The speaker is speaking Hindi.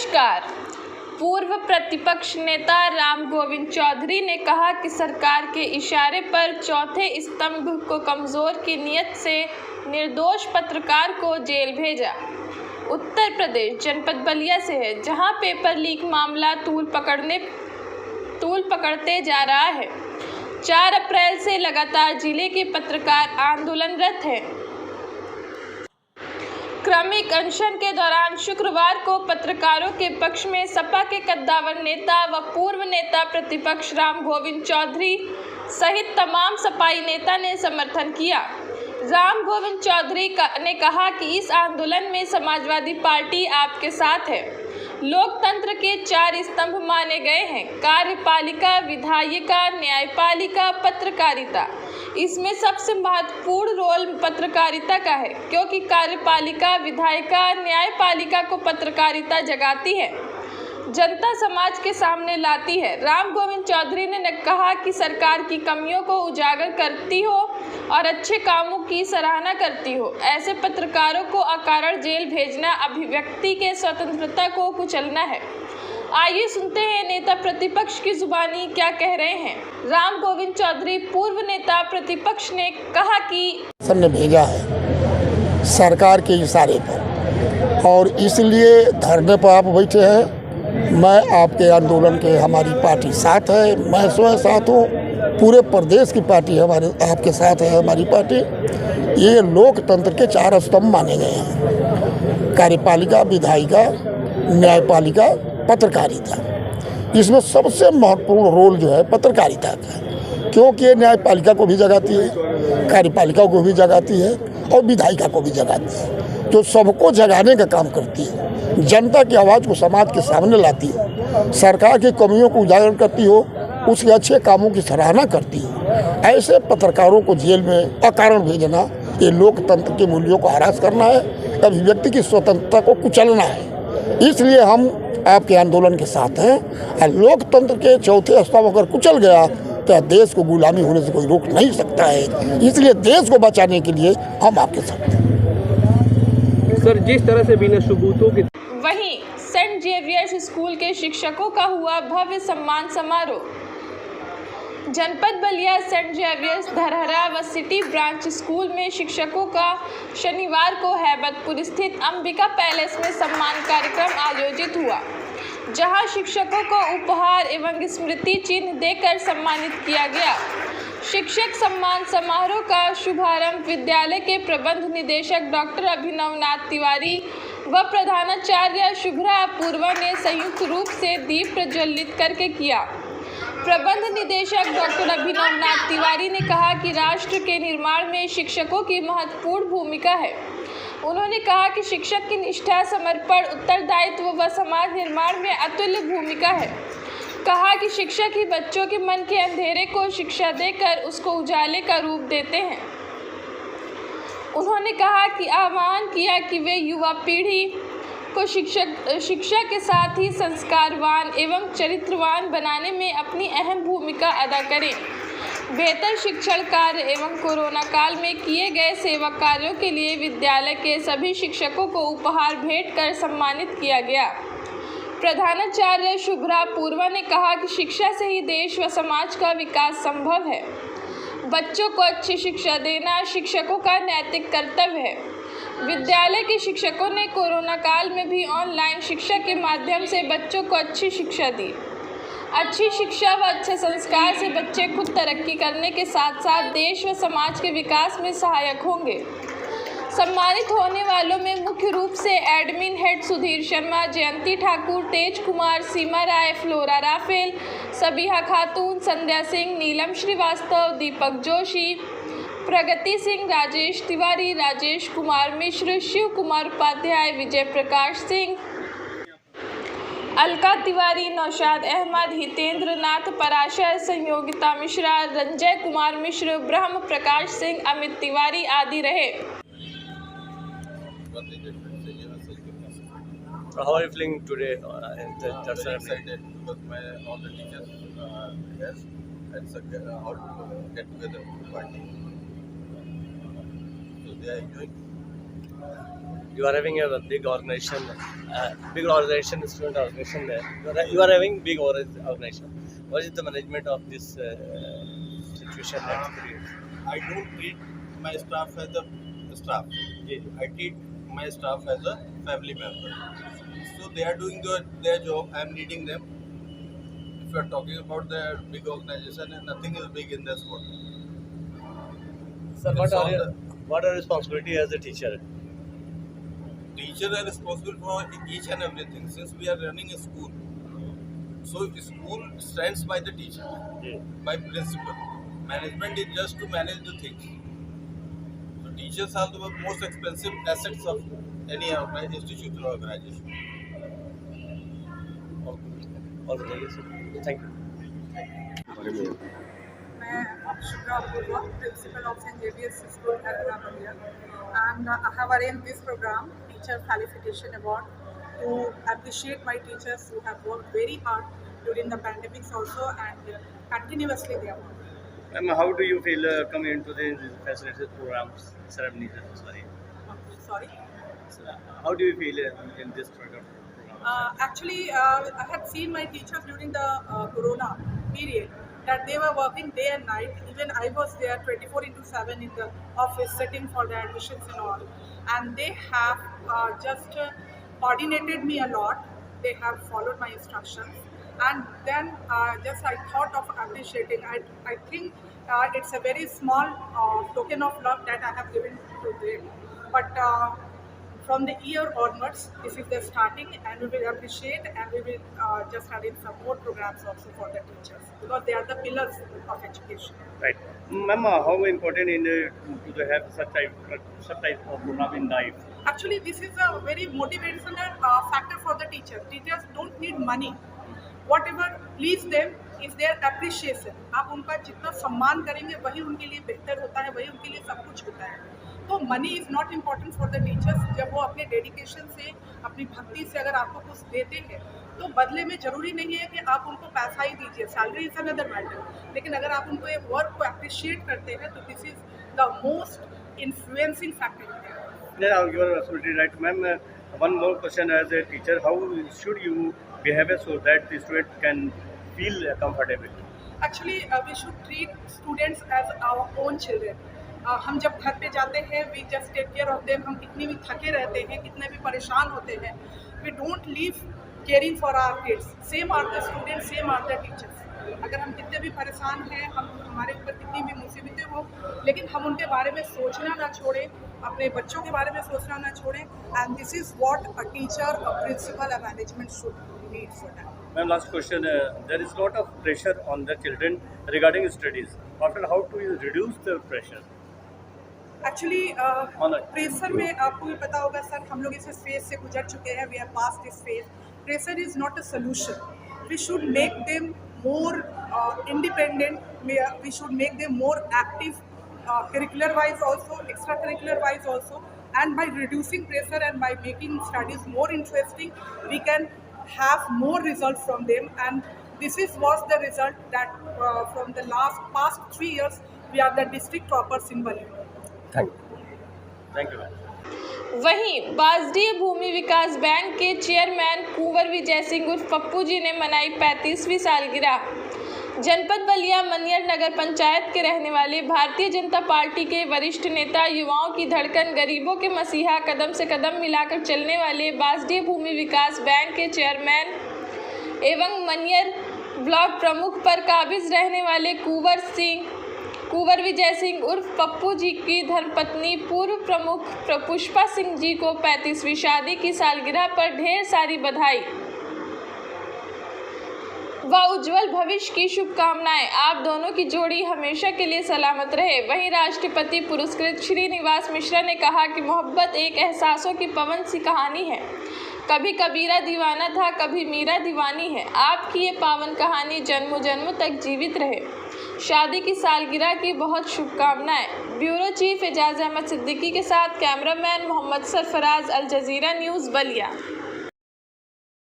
नमस्कार। पूर्व प्रतिपक्ष नेता राम गोविंद चौधरी ने कहा कि सरकार के इशारे पर चौथे स्तंभ को कमजोर की नीयत से निर्दोष पत्रकार को जेल भेजा। उत्तर प्रदेश जनपद बलिया से है, जहां पेपर लीक मामला तूल पकड़ते जा रहा है। 4 अप्रैल से लगातार जिले के पत्रकार आंदोलनरत हैं। क्रमिक अनशन के दौरान शुक्रवार को पत्रकारों के पक्ष में सपा के कद्दावर नेता व पूर्व नेता प्रतिपक्ष राम गोविंद चौधरी सहित तमाम सपाई नेता ने समर्थन किया। राम गोविंद चौधरी ने कहा कि इस आंदोलन में समाजवादी पार्टी आपके साथ है। लोकतंत्र के 4 स्तंभ माने गए हैं: कार्यपालिका, विधायिका, न्यायपालिका, पत्रकारिता। इसमें सबसे महत्वपूर्ण रोल पत्रकारिता का है, क्योंकि कार्यपालिका, विधायिका, न्यायपालिका को पत्रकारिता जगाती है, जनता समाज के सामने लाती है। राम गोविंद चौधरी ने कहा कि सरकार की कमियों को उजागर करती हो और अच्छे कामों की सराहना करती हो। ऐसे पत्रकारों को अकारण जेल भेजना अभिव्यक्ति के स्वतंत्रता को कुचलना है। आइए सुनते हैं नेता प्रतिपक्ष की जुबानी क्या कह रहे हैं। राम गोविंद चौधरी पूर्व नेता प्रतिपक्ष ने कहा कि ने भेजा है सरकार के इशारे पर, और इसलिए धरने पर आप बैठे हैं। मैं आपके आंदोलन के, हमारी पार्टी साथ है, मैं स्वयं साथ हूँ, पूरे प्रदेश की पार्टी हमारे आपके साथ है। हमारी पार्टी ये लोकतंत्र के 4 स्तंभ माने गए हैं: कार्यपालिका, विधायिका, न्यायपालिका, पत्रकारिता। इसमें सबसे महत्वपूर्ण रोल जो है पत्रकारिता का है, क्योंकि ये न्यायपालिका को भी जगाती है, कार्यपालिका को भी जगाती है और विधायिका को भी जगाती है, जो सबको जगाने का काम करती है, जनता की आवाज़ को समाज के सामने लाती है, सरकार की कमियों को उजागर करती हो, उसके अच्छे कामों की सराहना करती है। ऐसे पत्रकारों को जेल में अकारण भेजना ये लोकतंत्र के मूल्यों को हरास करना है, अभिव्यक्ति की स्वतंत्रता को कुचलना है। इसलिए हम आपके आंदोलन के साथ हैं। लोकतंत्र के चौथे स्तंभ अगर कुचल गया तो देश को गुलामी होने से कोई रोक नहीं सकता है। इसलिए देश को बचाने के लिए हम आपके साथ हैं। सर, जिस तरह से बिना सबूतों के वहीं सेंट जेवियर्स स्कूल के शिक्षकों का हुआ भव्य सम्मान समारोह। जनपद बलिया सेंट जेवियर्स धरहरा व सिटी ब्रांच स्कूल में शिक्षकों का शनिवार को हैबतपुर स्थित अंबिका पैलेस में सम्मान कार्यक्रम आयोजित हुआ, जहां शिक्षकों को उपहार एवं स्मृति चिन्ह देकर सम्मानित किया गया। शिक्षक सम्मान समारोह का शुभारंभ विद्यालय के प्रबंध निदेशक डॉक्टर अभिनवनाथ तिवारी व प्रधानाचार्य शुभ्रा अपूर्वा ने संयुक्त रूप से दीप प्रज्वलित करके किया। प्रबंध निदेशक डॉक्टर अभिनवनाथ तिवारी ने कहा कि राष्ट्र के निर्माण में शिक्षकों की महत्वपूर्ण भूमिका है। उन्होंने कहा कि शिक्षक की निष्ठा, समर्पण, उत्तरदायित्व व समाज निर्माण में अतुल्य भूमिका है। कहा कि शिक्षक ही बच्चों के मन के अंधेरे को शिक्षा देकर उसको उजाले का रूप देते हैं। उन्होंने कहा कि आह्वान किया कि वे युवा पीढ़ी को शिक्षा के साथ ही संस्कारवान एवं चरित्रवान बनाने में अपनी अहम भूमिका अदा करें। बेहतर शिक्षण कार्य एवं कोरोना काल में किए गए सेवा कार्यों के लिए विद्यालय के सभी शिक्षकों को उपहार भेंट कर सम्मानित किया गया। प्रधानाचार्य शुभ्रा पूर्वा ने कहा कि शिक्षा से ही देश व समाज का विकास संभव है। बच्चों को अच्छी शिक्षा देना शिक्षकों का नैतिक कर्तव्य है। विद्यालय के शिक्षकों ने कोरोना काल में भी ऑनलाइन शिक्षा के माध्यम से बच्चों को अच्छी शिक्षा दी। अच्छी शिक्षा व अच्छे संस्कार से बच्चे खुद तरक्की करने के साथ साथ देश व समाज के विकास में सहायक होंगे। सम्मानित होने वालों में मुख्य रूप से एडमिन हेड सुधीर शर्मा, जयंती ठाकुर, तेज कुमार, सीमा राय, फ्लोरा राफेल, सबिहा खातून, संध्या सिंह, नीलम श्रीवास्तव, दीपक जोशी, प्रगति सिंह, राजेश तिवारी, राजेश कुमार मिश्र, शिव कुमार उपाध्याय, विजय प्रकाश सिंह, अलका तिवारी, नौशाद अहमद, हितेंद्र नाथ पराशर, संयोगिता मिश्रा, रंजय कुमार मिश्र, ब्रह्म प्रकाश सिंह, अमित तिवारी आदि रहे। How are you feeling today? That's excited because all the teachers here and all get together to party. So they are enjoying. you are having a big organization, student organization there. You are having big organization. What is the management of this situation that's created? I don't treat my staff as a staff. I treat my staff as a family member. So they are doing their job. I am leading them. If you are talking about the big organization, and nothing is big in this world. Sir, what are responsibility as a teacher? Teachers are responsible for each and everything. Since we are running a school, so school stands by the teacher, by principal. Management is just to manage the things. So teachers are the most expensive assets of any institutional organization. Thank you. मैं Shubhra Apurva, principal of St. Xavier's School, Bhalia, and I have arranged this program, Teacher Felicitation Award, to appreciate my teachers who have worked very hard during the pandemics also, and continuously they are working. Ma'am, how do you feel coming into the facilitated programs, ceremonies? Sorry? How do you feel in this program? Actually, I had seen my teachers during the Corona period that they were working day and night. Even I was there 24/7 in the office, sitting for the admissions and all. And they have just coordinated me a lot. They have followed my instructions. And then just I thought of appreciating. I think it's a very small token of love that I have given to them. But from the year onwards, this is the starting, and we will appreciate, and we will just arrange some more programs also for the teachers, because they are the pillars of education. Right. Ma'am, how important to have such type of program in life? Actually, this is a very motivational factor for the teachers. Teachers don't need money. Whatever please them is their appreciation. आप उनका जितना सम्मान करेंगे वही उनके लिए बेहतर होता है, वही उनके लिए सब कुछ होता है. तो money is not important for the teachers. जब वो अपने डेडिकेशन से, अपनी भक्ति से अगर आपको कुछ देते हैं, तो बदले में ज़रूरी नहीं है कि आप उनको पैसा ही दीजिए. Salary is another matter. लेकिन अगर आप उनको एक वर्क को अप्रिशिएट करते हैं, तो this is the most influencing factor. Yeah, you are absolutely right, ma'am. One more question as a teacher: how should you behave so that the student can feel comfortable? Actually, we should treat students as our own children. हम जब घर पे जाते हैं, we just take care of them. हम कितने भी थके रहते हैं, कितने भी परेशान होते हैं, we don't leave caring for our kids. Same are the students, same are the teachers. अगर हम कितने भी परेशान हैं, हमारे ऊपर कितनी भी मुसीबतें हो, लेकिन हम उनके बारे में सोचना ना छोड़ें, अपने बच्चों के बारे में सोचना ना छोड़ें. And this is what a teacher, a principal, a management should need for that. Ma'am, last question. There is a lot of pressure on the children regarding studies. After, how to reduce the pressure? Actually pressure में आपको भी पता होगा सर, हम लोग इस फेज से गुजर चुके हैं. We are past this phase. Pressure is not a solution. We should make them more independent. We should make them more active, curricular wise also, extracurricular wise also, and by reducing pressure and by making studies more interesting, we can have more results from them. And this was the result that from the past 3 years we are the district toppers in Bali. Thank you, ma'am. वहीं बासडीह भूमि विकास बैंक के चेयरमैन कुंवर विजय सिंह उर्फ पप्पू जी ने मनाई 35वीं सालगिरह. जनपद बलिया मनियर नगर पंचायत के रहने वाले भारतीय जनता पार्टी के वरिष्ठ नेता, युवाओं की धड़कन, गरीबों के मसीहा, कदम से कदम मिलाकर चलने वाले बासडीह भूमि विकास बैंक के चेयरमैन एवं मनियर ब्लॉक प्रमुख पर काबिज रहने वाले कुंवर विजय सिंह उर्फ पप्पू जी की धर्मपत्नी पूर्व प्रमुख पुष्पा सिंह जी को 35वीं शादी की सालगिरह पर ढेर सारी बधाई व उज्जवल भविष्य की शुभकामनाएं. आप दोनों की जोड़ी हमेशा के लिए सलामत रहे. वहीं राष्ट्रपति पुरस्कृत श्रीनिवास मिश्रा ने कहा कि मोहब्बत एक एहसासों की पवन सी कहानी है. कभी कबीरा दीवाना था, कभी मीरा दीवानी है. आपकी ये पावन कहानी जन्मों जन्मों तक जीवित रहे. शादी की सालगिरह की बहुत शुभकामनाएं. ब्यूरो चीफ एजाज अहमद सिद्दीकी के साथ कैमरामैन मोहम्मद सरफराज, अल जजीरा न्यूज़ बलिया.